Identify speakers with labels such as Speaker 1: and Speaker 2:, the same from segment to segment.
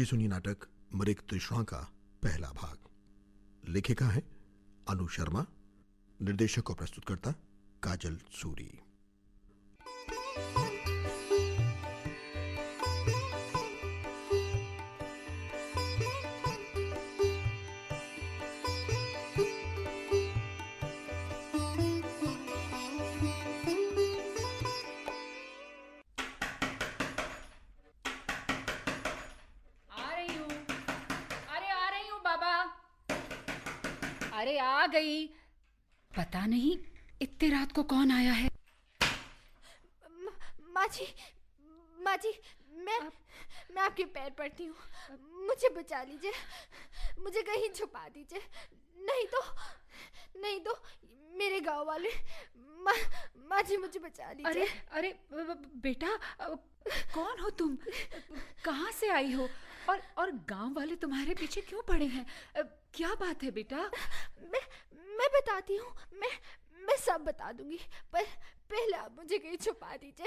Speaker 1: सुनिए नाटक मृग तृष्णा का पहला भाग। लेखिका है अनु शर्मा, निर्देशक और प्रस्तुतकर्ता काजल सूरी।
Speaker 2: अरे आ गई। पता नहीं इतनी रात को कौन आया है।
Speaker 3: माँ जी, मैं आपके पैर पड़ती हूँ, मुझे बचा लीजिए, मुझे कहीं छुपा दीजिए, नहीं तो मेरे गांव वाले। माँ जी मुझे बचा लीजिए।
Speaker 2: अरे बेटा, कौन हो तुम? कहाँ से आई हो? और गांव वाले तुम्हारे पीछे क्यों पड़े हैं? क्या बात है बेटा?
Speaker 3: मैं बताती हूँ, मैं सब बता दूंगी, पर पहले आप मुझे कहीं छुपा दीजिए।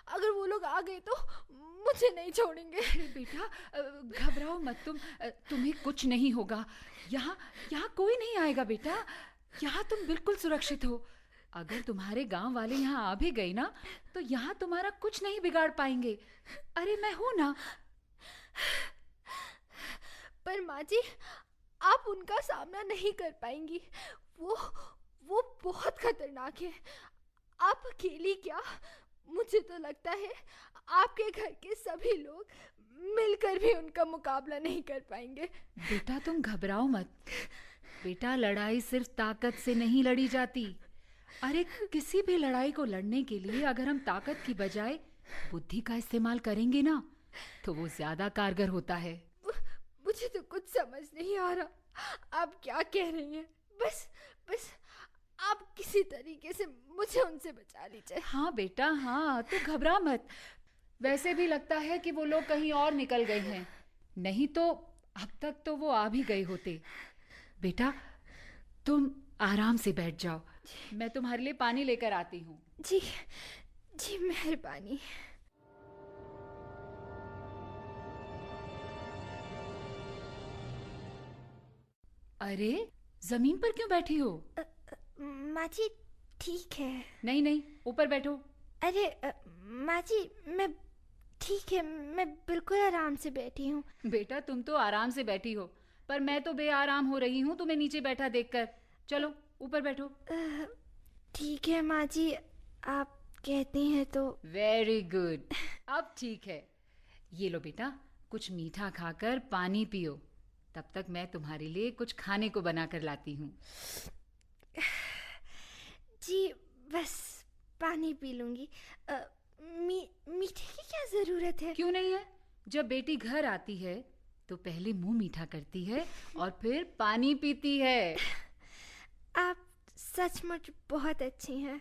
Speaker 3: अगर वो लोग आ गए तो मुझे नहीं छोड़ेंगे।
Speaker 2: अरे बेटा, घबराओ मत तुम, तुम्हें कुछ नहीं होगा। यहाँ कोई नहीं आएगा बेटा, यहाँ तुम बिल्कुल सुरक्षित हो। अगर तुम्हारे गांव वाले यहाँ आ भी गए ना, तो यहाँ तुम्हारा कुछ नहीं बिगाड़ पाएंगे। अरे मैं हूं ना।
Speaker 3: पर माँ जी, आप उनका सामना नहीं कर पाएंगी, वो बहुत खतरनाक है। आप अकेली क्या, मुझे तो लगता है आपके घर के सभी लोग मिलकर भी उनका मुकाबला नहीं कर पाएंगे।
Speaker 2: बेटा तुम घबराओ मत। बेटा, लड़ाई सिर्फ ताकत से नहीं लड़ी जाती। अरे किसी भी लड़ाई को लड़ने के लिए अगर हम ताकत की बजाय बुद्धि का इस्तेमाल करेंगे ना, तो वो ज्यादा कारगर होता है।
Speaker 3: मुझे तो कुछ समझ नहीं आ रहा आप क्या कह रही हैं। बस आप किसी तरीके से मुझे उनसे बचा लीजिए।
Speaker 2: हाँ बेटा, हाँ, तू घबरा मत। वैसे भी लगता है कि वो लोग कहीं और निकल गए हैं, नहीं तो अब तक तो वो आ भी गए होते। बेटा तुम आराम से बैठ जाओ, मैं तुम्हारे लिए पानी लेकर आती हूँ।
Speaker 3: जी मेहरबानी।
Speaker 2: अरे जमीन पर क्यों बैठी हो?
Speaker 3: माँ जी ठीक है।
Speaker 2: नहीं, ऊपर बैठो।
Speaker 3: अरे माँ जी, मैं ठीक है, मैं बिल्कुल आराम से बैठी हूँ।
Speaker 2: बेटा तुम तो आराम से बैठी हो, पर मैं तो बेआराम हो रही हूँ तुम्हें नीचे बैठा देखकर। चलो ऊपर बैठो।
Speaker 3: ठीक है माँ जी, आप कहती हैं तो।
Speaker 2: वेरी गुड, अब ठीक है। ये लो बेटा, कुछ मीठा खाकर पानी पियो, तब तक मैं तुम्हारे लिए कुछ खाने को बनाकर लाती हूँ।
Speaker 3: जी बस पानी पी लूंगी। मीठे की क्या जरूरत है?
Speaker 2: क्यों नहीं है? जब बेटी घर आती है तो पहले मुंह मीठा करती है और फिर पानी पीती है।
Speaker 3: आप सचमुच बहुत अच्छी हैं।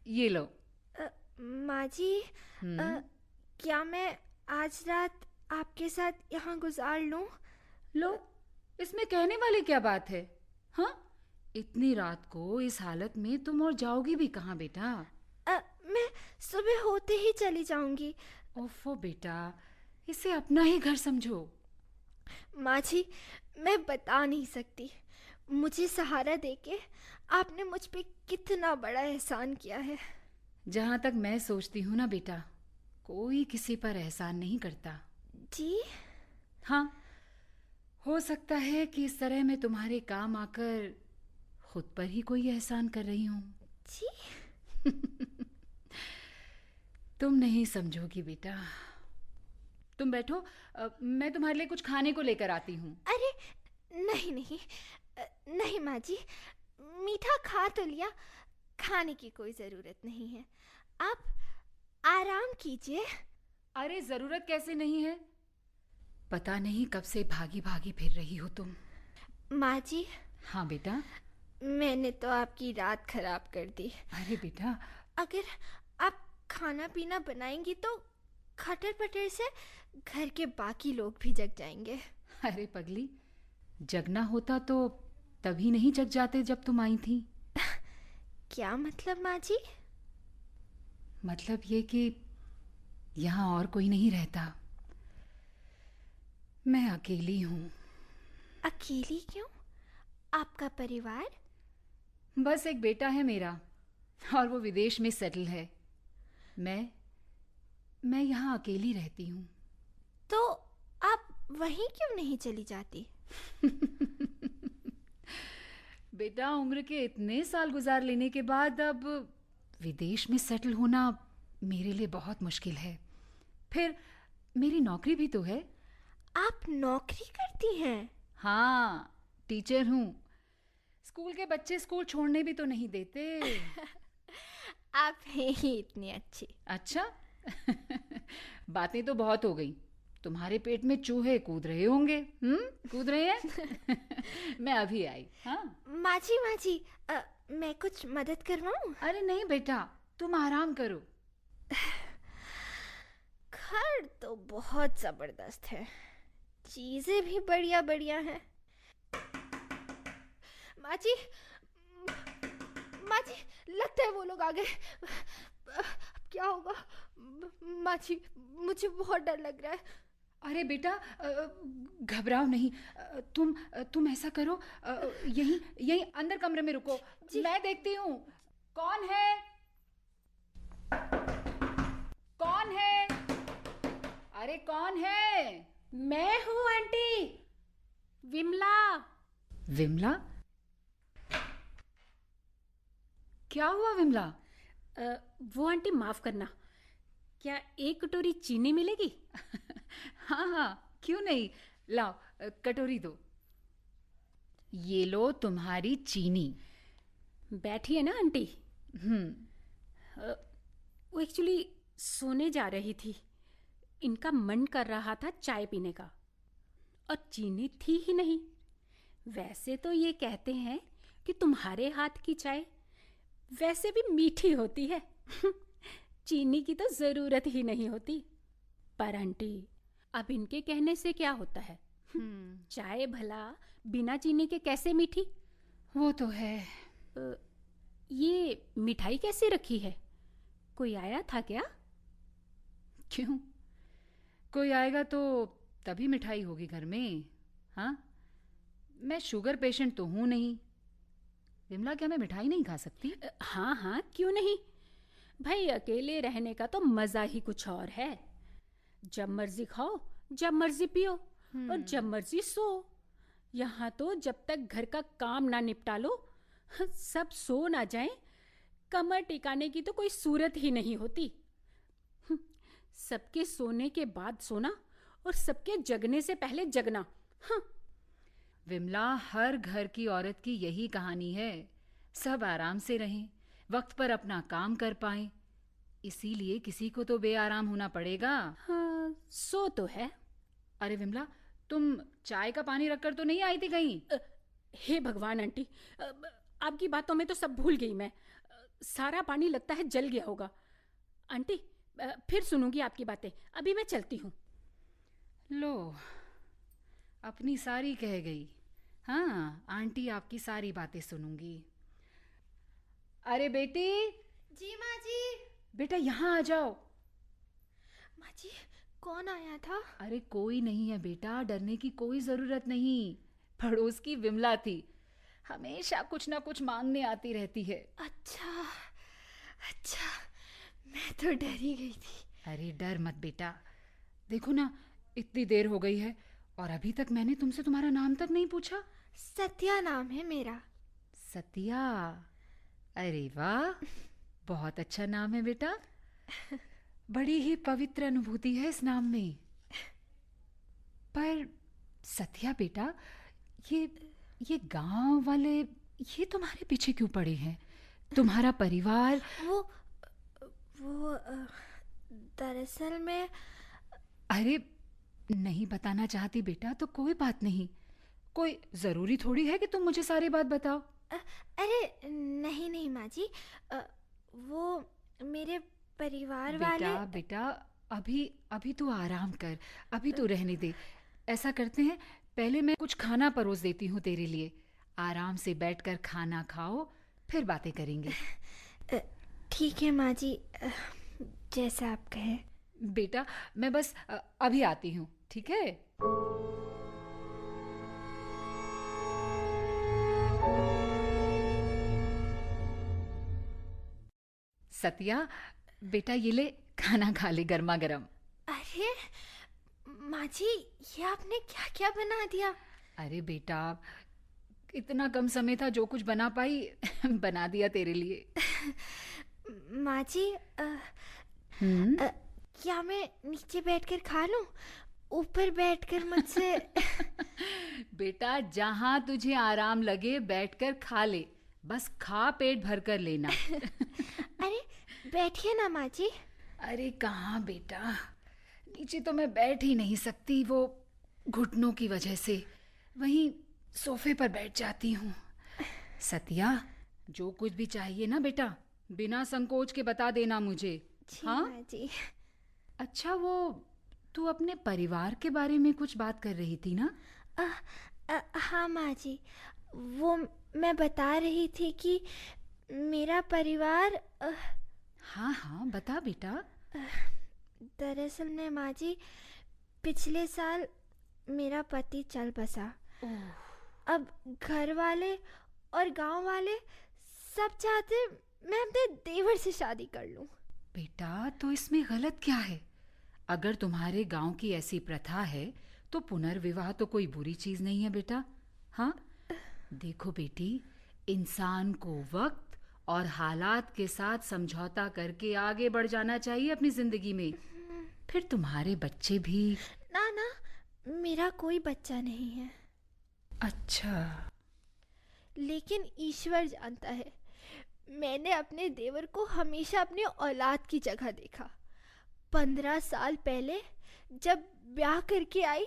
Speaker 2: ये लो।
Speaker 3: माँ जी, क्या मैं आज रात आपके साथ यहाँ गुजार लूं?
Speaker 2: लो, इसमें कहने वाली क्या बात है? हाँ, इतनी रात को इस हालत में तुम और जाओगी भी कहाँ बेटा?
Speaker 3: मैं सुबह होते ही चली जाऊंगी।
Speaker 2: ओफो बेटा, इसे अपना ही घर समझो।
Speaker 3: माँ जी, मैं बता नहीं सकती, मुझे सहारा देके आपने मुझ पे कितना बड़ा एहसान किया है।
Speaker 2: जहाँ तक मैं सोचती हूँ ना बेटा, कोई किसी पर एहसान नहीं करता।
Speaker 3: जी
Speaker 2: हाँ, हो सकता है कि इस तरह मैं तुम्हारे काम आकर खुद पर ही कोई एहसान कर रही हूँ।
Speaker 3: जी
Speaker 2: तुम नहीं समझोगी बेटा। तुम बैठो, मैं तुम्हारे लिए कुछ खाने को लेकर आती हूँ।
Speaker 3: अरे नहीं माँ जी, मीठा खा तो लिया, खाने की कोई जरूरत नहीं है, आप आराम कीजिए।
Speaker 2: अरे जरूरत कैसे नहीं है? पता नहीं कब से भागी भागी फिर रही हो तुम।
Speaker 3: माँ जी।
Speaker 2: हाँ बेटा।
Speaker 3: मैंने तो आपकी रात खराब कर दी।
Speaker 2: अरे बेटा,
Speaker 3: अगर आप खाना पीना बनाएंगी तो खटर पटर से घर के बाकी लोग भी जग जाएंगे।
Speaker 2: अरे पगली, जगना होता तो तभी नहीं जग जाते जब तुम आई थी।
Speaker 3: क्या मतलब माँ जी?
Speaker 2: मतलब ये कि यहाँ और कोई नहीं रहता। मैं अकेली हूँ।
Speaker 3: अकेली क्यों? आपका परिवार?
Speaker 2: बस एक बेटा है मेरा और वो विदेश में सेटल है। मैं यहाँ अकेली रहती हूँ।
Speaker 3: तो आप वहीं क्यों नहीं चली जाती?
Speaker 2: बेटा, उम्र के इतने साल गुजार लेने के बाद अब विदेश में सेटल होना मेरे लिए बहुत मुश्किल है। फिर मेरी नौकरी भी तो है।
Speaker 3: आप नौकरी करती हैं?
Speaker 2: हाँ, टीचर हूँ। स्कूल के बच्चे स्कूल छोड़ने भी तो नहीं देते।
Speaker 3: आप हैं ही इतनी अच्छी।
Speaker 2: अच्छा। बातें तो बहुत हो गई। तुम्हारे पेट में चूहे कूद रहे होंगे। कूद रहे हैं? मैं अभी आई। हाँ
Speaker 3: माँ जी, मैं कुछ मदद करवाऊँ?
Speaker 2: अरे नहीं बेटा, तुम आराम करो।
Speaker 3: घर तो बहुत जबरदस्त है, चीजें भी बढ़िया बढ़िया हैं। माँ जी, लगता है वो लोग आ गए। क्या होगा? माँ जी, मुझे बहुत डर लग रहा है।
Speaker 2: अरे बेटा, घबराओ नहीं। तुम ऐसा करो, यहीं अंदर कमरे में रुको। मैं देखती हूँ। कौन है? कौन है? अरे कौन है?
Speaker 4: मैं हूँ आंटी, विमला।
Speaker 2: विमला? क्या हुआ विमला?
Speaker 4: वो आंटी माफ करना, क्या एक कटोरी चीनी मिलेगी?
Speaker 2: हाँ, क्यों नहीं। लाओ, कटोरी दो। ये लो तुम्हारी चीनी।
Speaker 4: बैठिए ना आंटी। वो एक्चुअली सोने जा रही थी, इनका मन कर रहा था चाय पीने का, और चीनी थी ही नहीं। वैसे तो ये कहते हैं कि तुम्हारे हाथ की चाय वैसे भी मीठी होती है। चीनी की तो जरूरत ही नहीं होती। पर आंटी, अब इनके कहने से क्या होता है? चाय भला बिना चीनी के कैसे मीठी?
Speaker 2: वो तो है।
Speaker 4: ये मिठाई कैसे रखी है? कोई आया था क्या?
Speaker 2: क्यों? कोई आएगा तो तभी मिठाई होगी घर में। हाँ, मैं शुगर पेशेंट तो हूं नहीं। विमला, क्या मैं मिठाई नहीं खा सकती?
Speaker 4: हाँ, क्यों नहीं भाई, अकेले रहने का तो मजा ही कुछ और है। जब मर्जी खाओ, जब मर्जी पियो, और जब मर्जी सो। यहाँ तो जब तक घर का काम ना निपटा लो, सब सो ना जाएं, कमर टिकाने की तो कोई सूरत ही नहीं होती। सबके सोने के बाद सोना और सबके जगने से पहले जगना।
Speaker 2: विमला, हर घर की औरत की यही कहानी है। सब आराम से रहें, वक्त पर अपना काम कर पाएं, इसीलिए किसी को तो बेआराम होना पड़ेगा।
Speaker 4: हाँ, सो तो है।
Speaker 2: अरे विमला, तुम चाय का पानी रखकर तो नहीं आई थी कहीं?
Speaker 4: हे भगवान आंटी, आपकी बातों में तो सब भूल गई मैं। सारा पानी लगता है जल गया होगा। आंटी, फिर सुनूंगी आपकी बातें, अभी मैं चलती हूँ।
Speaker 2: लो, अपनी सारी कह गई। हाँ, आंटी आपकी सारी बातें सुनूंगी। अरे बेटी।
Speaker 3: जी माँ जी।
Speaker 2: बेटा, यहाँ आ जाओ।
Speaker 3: माँ जी, कौन आया था?
Speaker 2: अरे कोई नहीं है बेटा, डरने की कोई जरूरत नहीं। पड़ोस की विमला थी, हमेशा कुछ ना कुछ मांगने आती रहती है।
Speaker 3: अच्छा, मैं तो डर ही गई थी।
Speaker 2: अरे डर मत बेटा, देखो ना, इतनी देर हो गई है और अभी तक मैंने तुमसे तुम्हारा नाम तक नहीं पूछा।
Speaker 3: सत्या नाम है मेरा।
Speaker 2: सत्या? अरे वाह, बहुत अच्छा नाम है बेटा। बड़ी ही पवित्र अनुभूति है इस नाम में। पर सत्या बेटा, ये गांव वाले ये तुम्हारे पीछे क्यों पड़े हैं? तुम्हारा परिवार?
Speaker 3: वो दरअसल मैं...
Speaker 2: अरे नहीं बताना चाहती बेटा तो कोई बात नहीं। कोई जरूरी थोड़ी है कि तुम मुझे सारी बात बताओ।
Speaker 3: अरे नहीं माँ जी, वो मेरे परिवार वाले...
Speaker 2: बेटा अभी तू आराम कर, अभी तू रहने दे। ऐसा करते हैं, पहले मैं कुछ खाना परोस देती हूँ तेरे लिए। आराम से बैठकर खाना खाओ, फिर बातें करेंगे।
Speaker 3: ठीक है माँ जी, जैसा आप कहें।
Speaker 2: बेटा, मैं बस अभी आती हूँ। ठीक है? सतिया, बेटा ये ले, खाना खा ले गर्मा गर्म।
Speaker 3: अरे माँ जी, ये आपने क्या क्या बना दिया?
Speaker 2: अरे बेटा, इतना कम समय था, जो कुछ बना पाई बना दिया तेरे लिए।
Speaker 3: माँ जी, क्या मैं नीचे बैठकर खा लूं? ऊपर बैठकर मुझसे
Speaker 2: बेटा, जहां तुझे आराम लगे बैठकर खा ले, बस खा पेट भर कर लेना।
Speaker 3: अरे बैठिए ना माँ जी।
Speaker 2: अरे कहाँ बेटा, नीचे तो मैं बैठ ही नहीं सकती, वो घुटनों की वजह से। वहीं सोफे पर बैठ जाती हूँ। सतिया, जो कुछ भी चाहिए ना बेटा, बिना संकोच के बता देना मुझे।
Speaker 3: जी
Speaker 2: हाँ
Speaker 3: माँ जी।
Speaker 2: अच्छा, वो तू अपने परिवार के बारे में कुछ बात कर रही थी ना?
Speaker 3: हाँ माँ जी, वो मैं बता रही थी कि मेरा परिवार
Speaker 2: हाँ हाँ, बता बेटा।
Speaker 3: दरअसल में माँ जी, पिछले साल मेरा पति चल बसा। अब घर वाले और गांव वाले सब चाहते मैं अपने देवर से शादी कर लूं।
Speaker 2: बेटा, तो इसमें गलत क्या है? अगर तुम्हारे गांव की ऐसी प्रथा है तो पुनर्विवाह तो कोई बुरी चीज नहीं है बेटा। हाँ, देखो बेटी, इंसान को वक्त और हालात के साथ समझौता करके आगे बढ़ जाना चाहिए अपनी जिंदगी में। फिर तुम्हारे बच्चे भी।
Speaker 3: ना ना, मेरा कोई बच्चा नहीं है।
Speaker 2: अच्छा।
Speaker 3: लेकिन ईश्वर जानता है, मैंने अपने देवर को हमेशा अपनी औलाद की जगह देखा। 15 साल पहले जब ब्याह करके आई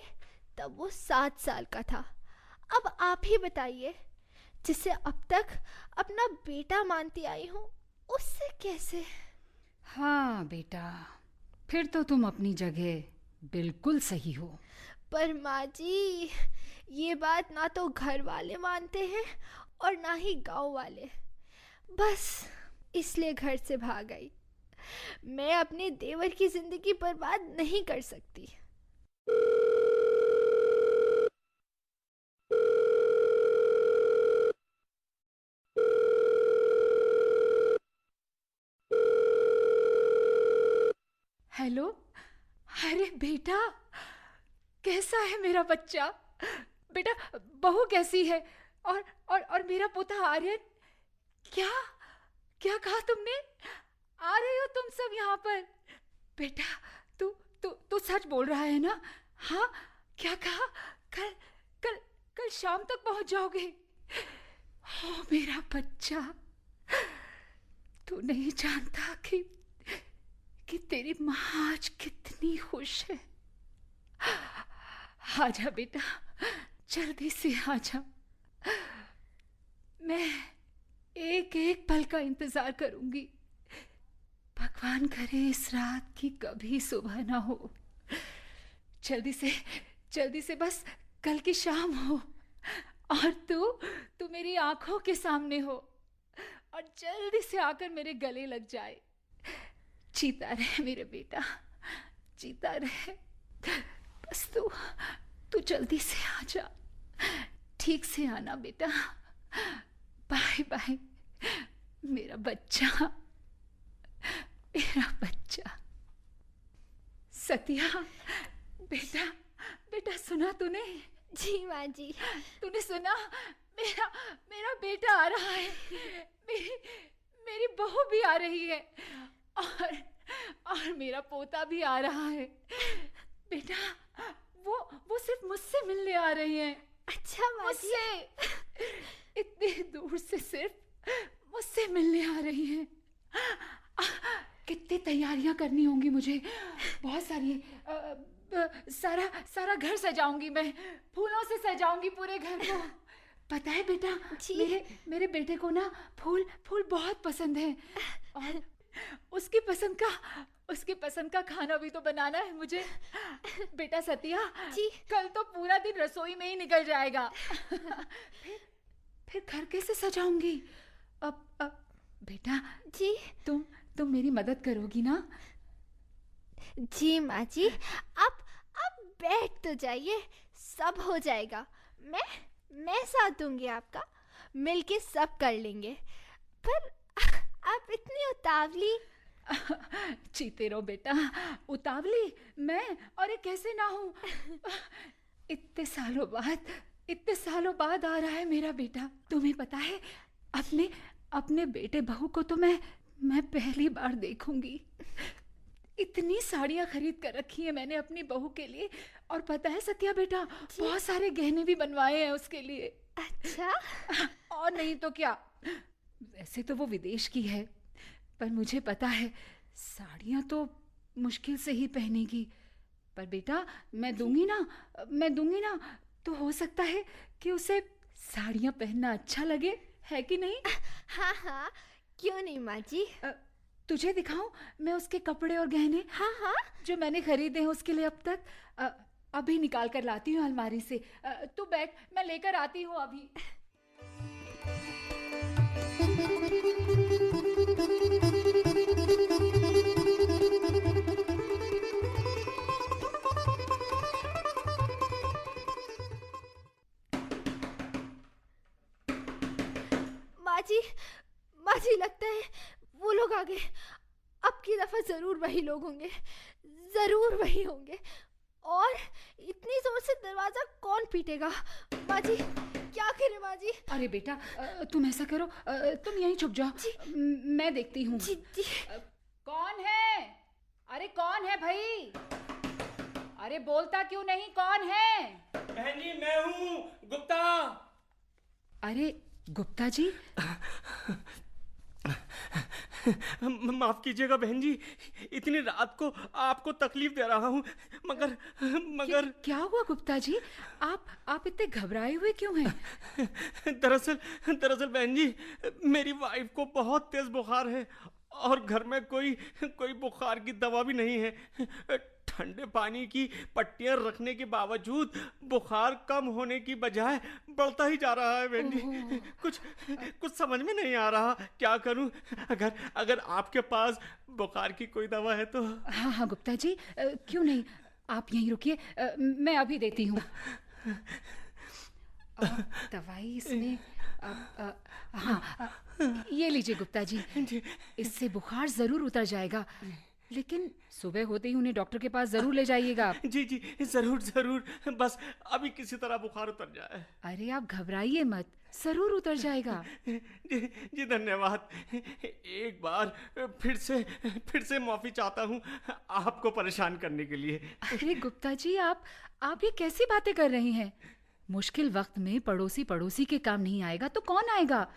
Speaker 3: तब वो 7 साल का था। अब आप ही बताइए, जिसे अब तक अपना बेटा मानती आई हूँ, उससे कैसे?
Speaker 2: हाँ बेटा, फिर तो तुम अपनी जगह बिल्कुल सही हो।
Speaker 3: पर माँ जी, ये बात ना तो घर वाले मानते हैं और ना ही गांव वाले। बस इसलिए घर से भाग आई। मैं अपने देवर की जिंदगी बर्बाद नहीं कर सकती।
Speaker 2: हेलो। अरे बेटा, कैसा है मेरा बच्चा? बेटा, बहू कैसी है? और मेरा पोता आर्यन? क्या क्या कहा तुमने? आ रहे हो तुम सब यहाँ पर? बेटा, तू सच बोल रहा है ना? हाँ, क्या कहा? कल कल कल शाम तक पहुंच जाओगे? ओ मेरा बच्चा, तू नहीं जानता कि तेरी माँ आज कितनी खुश है। आजा बेटा, जल्दी से आजा। मैं एक एक पल का इंतजार करूंगी। भगवान करे इस रात की कभी सुबह ना हो। जल्दी से बस कल की शाम हो और तू मेरी आंखों के सामने हो और जल्दी से आकर मेरे गले लग जाए। जीता रहे मेरे बेटा, जीता रहे। बस तू जल्दी से आ जा। ठीक से आना बेटा। बाय बाय मेरा बच्चा, मेरा बच्चा। सतिया, बेटा बेटा, सुना तूने?
Speaker 3: जी माँ जी।
Speaker 2: तूने सुना? मेरा बेटा आ रहा है। मेरी बहू भी आ रही है और मेरा पोता भी आ रहा है। बेटा, वो सिर्फ मुझसे मिलने आ रही हैं।
Speaker 3: अच्छा माँ जी।
Speaker 2: मुझसे इतनी दूर से सिर्फ मुझसे मिलने आ रही हैं। कितनी तैयारियां करनी होंगी मुझे, बहुत सारी। सारा घर सजाऊंगी मैं, फूलों से सजाऊंगी पूरे घर को। पता है बेटा, मेरे बेटे को ना फूल बहुत पसंद है और उसकी पसंद का खाना भी तो बनाना है मुझे। बेटा सतिया
Speaker 3: जी,
Speaker 2: कल तो पूरा दिन रसोई में ही निकल जाएगा। फिर घर कैसे सजाऊंगी? अब बेटा
Speaker 3: जी,
Speaker 2: तुम मेरी मदद करोगी ना?
Speaker 3: जी माँ जी। आप बैठ तो जाइए, सब हो जाएगा। मैं साथ दूंगी आपका, मिलके सब कर लेंगे। पर आप इतनी उतावली।
Speaker 2: जीते रहो बेटा। उतावली मैं? अरे कैसे ना हूँ। इतने सालों बाद आ रहा है मेरा बेटा। तुम्हें पता है, अपने बेटे बहू को तो मैं पहली बार देखूंगी। इतनी साड़ियाँ खरीद कर रखी है मैंने अपनी बहू के लिए, और पता है सत्या बेटा, बहुत सारे गहने भी बनवाए हैं उसके लिए।
Speaker 3: अच्छा।
Speaker 2: और नहीं तो क्या। वैसे तो वो विदेश की है, पर मुझे पता है साड़ियाँ तो मुश्किल से ही पहनेगी। पर बेटा मैं दूंगी ना, तो हो सकता है कि उसे साड़ियाँ पहनना अच्छा लगे, है कि नहीं?
Speaker 3: हाँ हाँ, क्यों नहीं माँ जी।
Speaker 2: तुझे दिखाऊं मैं उसके कपड़े और गहने?
Speaker 3: हाँ हाँ,
Speaker 2: जो मैंने खरीदे हैं उसके लिए अब तक। अभी निकाल कर लाती हूँ अलमारी से। तू बैठ, मैं लेकर आती हूँ अभी।
Speaker 3: माँ जी लगता है वो लोग आ गए। अब की दफा जरूर वही लोग होंगे, जरूर वही होंगे। और इतनी जोर से दरवाजा कौन पीटेगा? माँ जी क्या करें माँ जी?
Speaker 2: अरे बेटा तुम ऐसा करो, तुम यहीं छुप जाओ, मैं देखती हूँ।
Speaker 3: जी जी।
Speaker 2: कौन है? अरे कौन है भाई? अरे बोलता क्यों नहीं, कौन है?
Speaker 5: बहन जी मैं हूँ, गुप्ता।
Speaker 2: अरे गुप्ता जी।
Speaker 5: माफ कीजिएगा बहन जी, इतनी रात को आपको तकलीफ दे रहा हूँ, मगर
Speaker 2: क्या हुआ गुप्ता जी? आप इतने घबराए हुए क्यों हैं?
Speaker 5: दरअसल बहन जी, मेरी वाइफ को बहुत तेज बुखार है, और घर में कोई बुखार की दवा भी नहीं है। ठंडे पानी की पट्टियां रखने के बावजूद बुखार कम होने की बजाय बढ़ता ही जा रहा है बहन जी। कुछ समझ में नहीं आ रहा, क्या करूं? अगर आपके पास बुखार की कोई दवा है तो।
Speaker 2: हाँ गुप्ता जी, क्यों नहीं, आप यहीं रुकिए, मैं अभी देती हूँ दवाई इसमें। हाँ ये लीजिए गुप्ता जी, इससे बुखार जरूर उतर जाएगा, लेकिन सुबह होते ही उन्हें डॉक्टर के पास जरूर ले जाइएगा।
Speaker 5: जी जरूर, बस अभी किसी तरह बुखार उतर जाए।
Speaker 2: अरे आप घबराइए मत, जरूर उतर जाएगा।
Speaker 5: जी धन्यवाद। एक बार फिर से माफी चाहता हूँ आपको परेशान करने के लिए।
Speaker 2: अरे गुप्ता जी, आप ये कैसी बातें कर रही हैं? मुश्किल वक्त में पड़ोसी के काम नहीं आएगा तो कौन आएगा?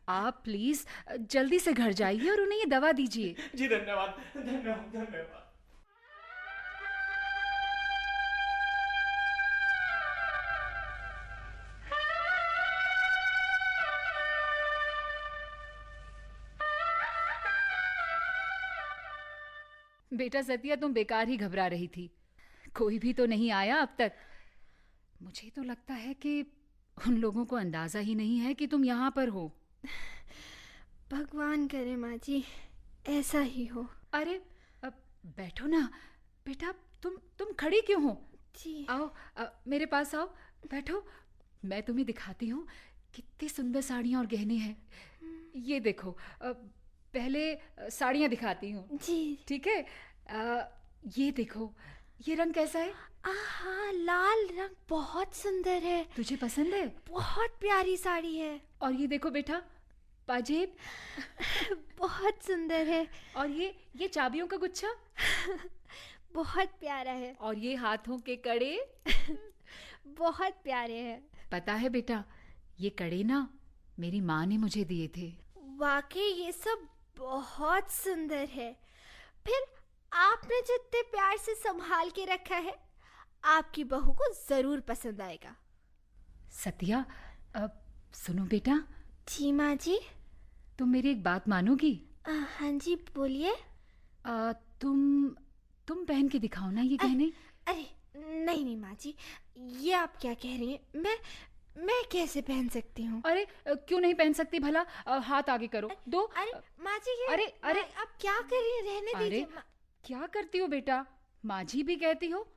Speaker 2: आप प्लीज जल्दी से घर जाइए और उन्हें ये दवा दीजिए।
Speaker 5: जी धन्यवाद।
Speaker 2: बेटा सतिया, तुम बेकार ही घबरा रही थी, कोई भी तो नहीं आया अब तक। मुझे तो लगता है कि उन लोगों को अंदाजा ही नहीं है कि तुम यहाँ पर हो।
Speaker 3: भगवान करे माँ जी ऐसा ही हो।
Speaker 2: अरे अब बैठो ना बेटा, तुम खड़ी क्यों हो?
Speaker 3: जी
Speaker 2: आओ, मेरे पास आओ, बैठो, मैं तुम्हें दिखाती हूँ कितनी सुंदर साड़ियाँ और गहने हैं। ये देखो, पहले साड़ियाँ दिखाती हूँ।
Speaker 3: जी
Speaker 2: ठीक है, ये देखो, ये रंग कैसा है?
Speaker 3: हाँ, लाल रंग बहुत सुंदर है।
Speaker 2: तुझे पसंद है?
Speaker 3: बहुत प्यारी साड़ी है।
Speaker 2: और ये देखो बेटा, पाजेब
Speaker 3: बहुत सुंदर है।
Speaker 2: और ये चाबियों का गुच्छा
Speaker 3: बहुत प्यारा है।
Speaker 2: और ये हाथों के कड़े
Speaker 3: बहुत प्यारे हैं।
Speaker 2: पता है बेटा, ये कड़े ना मेरी माँ ने मुझे दिए थे।
Speaker 3: वाकई ये सब बहुत सुंदर है। फिर आपने जितने प्यार से संभाल के रखा है, आपकी बहू को जरूर पसंद आएगा।
Speaker 2: सतिया, अब सुनो बेटा।
Speaker 3: जी माँ जी।
Speaker 2: तुम मेरी एक बात मानोगी?
Speaker 3: हाँ जी बोलिए।
Speaker 2: तुम पहन के दिखाओ ना ये गहने।
Speaker 3: अरे नहीं माँ जी, ये आप क्या कह रही हैं? मैं कैसे पहन सकती हूँ?
Speaker 2: अरे क्यों नहीं पहन सकती भला? हाथ आगे करो, दो।
Speaker 3: अरे माँ जी, ये
Speaker 2: अरे
Speaker 3: आप क्या कर रही हैं? रहने दीजिए।
Speaker 2: क्या करती हो बेटा? माँ जी भी कहती हो?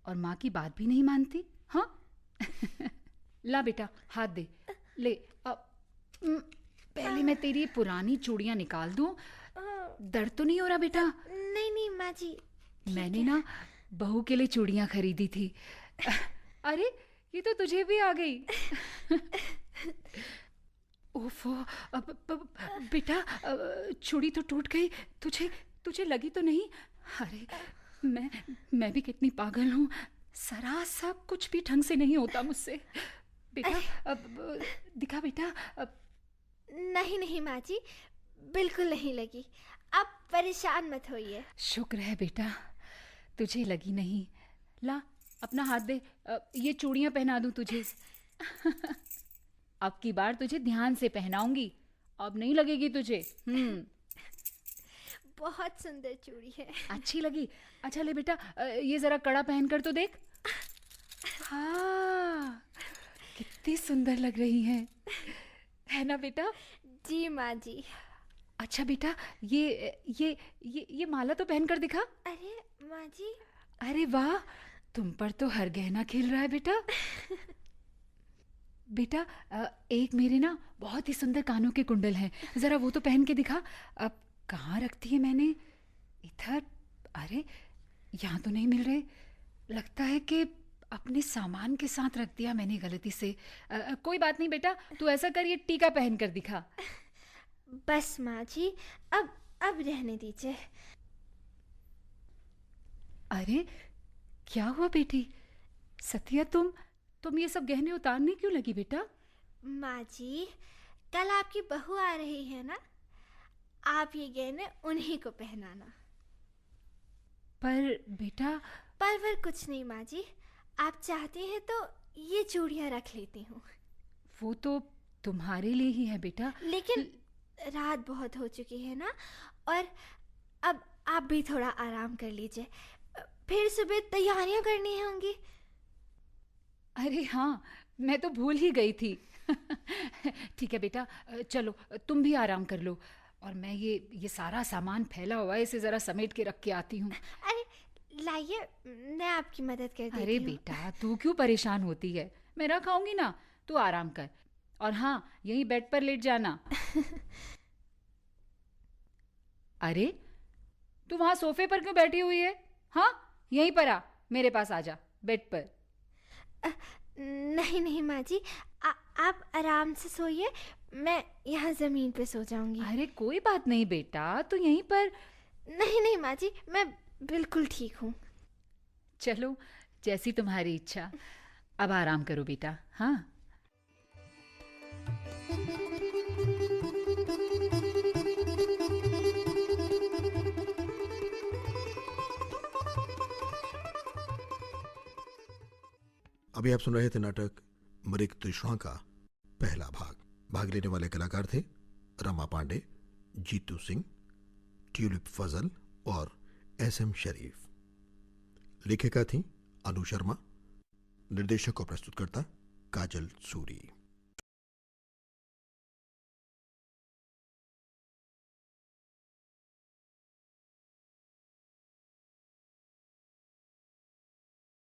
Speaker 2: और माँ की बात भी नहीं मानती। हाँ ला बेटा, हाथ दे, ले। पहले मैं तेरी पुरानी चूड़ियाँ निकाल दूँ। दर्द तो नहीं हो रहा बेटा?
Speaker 3: नहीं नहीं माँ जी,
Speaker 2: मैंने ना बहू के लिए चूड़ियाँ खरीदी थी। अरे ये तो तुझे भी आ गई। ओफो, बेटा चूड़ी तो टूट गई। तुझे लगी तो नहीं? अरे मैं भी कितनी पागल हूँ। सरा सब कुछ भी ढंग से नहीं होता मुझसे। बेटा दिखा बेटा।
Speaker 3: नहीं नहीं माँ जी, बिल्कुल नहीं लगी। आप परेशान मत होइए।
Speaker 2: शुक्र है बेटा तुझे लगी नहीं। ला अपना हाथ दे, ये चूड़ियाँ पहना दूँ तुझे। अब की बार तुझे ध्यान से पहनाऊंगी, अब नहीं लगेगी तुझे।
Speaker 3: बहुत सुंदर चूड़ी है।
Speaker 2: अच्छी लगी? अच्छा ले बेटा, ये जरा कड़ा पहन कर तो देख। हाँ कितनी सुंदर लग रही है ना बेटा?
Speaker 3: जी माँ जी।
Speaker 2: अच्छा बेटा ये माला तो पहन कर दिखा।
Speaker 3: अरे माँ जी,
Speaker 2: अरे वाह, तुम पर तो हर गहना खेल रहा है बेटा। बेटा एक मेरे ना बहुत ही सुंदर कानों के कुंडल हैं, जरा वो तो पहन के दिखा। अब कहाँ रखती है मैंने? इधर। अरे यहाँ तो नहीं मिल रहे। लगता है कि अपने सामान के साथ रख दिया मैंने गलती से। कोई बात नहीं बेटा, तू ऐसा कर, ये टीका पहन कर दिखा।
Speaker 3: बस माँ जी, अब रहने दीजिए।
Speaker 2: अरे क्या हुआ बेटी? सतिया तुम ये सब गहने उतारने क्यों लगी बेटा?
Speaker 3: माँ जी, कल आपकी बहू आ रही है ना, आप ये गहने उन्हीं को पहनाना।
Speaker 2: पर बेटा।
Speaker 3: पर कुछ नहीं माँ जी, आप चाहती हैं तो ये चूड़ियाँ रख लेती हूँ।
Speaker 2: वो तो तुम्हारे लिए ही है बेटा।
Speaker 3: लेकिन रात बहुत हो चुकी है ना, और अब आप भी थोड़ा आराम कर लीजिए, फिर सुबह तैयारियां करनी होंगी।
Speaker 2: अरे हाँ, मैं तो भूल ही गई थी। ठीक है बेटा, चलो तुम भी आराम कर लो, और मैं ये सारा सामान फैला हुआ है, इसे ज़रा समेट के रख के आती हूँ।
Speaker 3: अरे लाइए, मैं आपकी मदद कर देती हूँ।
Speaker 2: अरे बेटा तू क्यों परेशान होती है? मैं रखाऊंगी ना, तू आराम कर। और हाँ, यहीं बेड पर लेट जाना। अरे तू वहाँ सोफे पर क्यों बैठी हुई है? हाँ यहीं पर आ, मेरे पास आ जा, बेड पर।
Speaker 3: नहीं नहीं माँ जी, आप आराम से सोइए, मैं यहाँ ज़मीन पे सो जाऊंगी।
Speaker 2: अरे कोई बात नहीं बेटा, तू यहीं पर।
Speaker 3: नहीं नहीं माँ जी, मैं बिल्कुल ठीक हूँ।
Speaker 2: चलो जैसी तुम्हारी इच्छा। अब आराम करो बेटा। हाँ
Speaker 1: अभी आप सुन रहे थे नाटक मृग तृष्णा का पहला भाग। भाग लेने वाले कलाकार थे रमा पांडे, जीतू सिंह, ट्यूलिप फजल और SM शरीफ। लेखिका थी अनु शर्मा। निर्देशक और प्रस्तुतकर्ता काजल सूरी।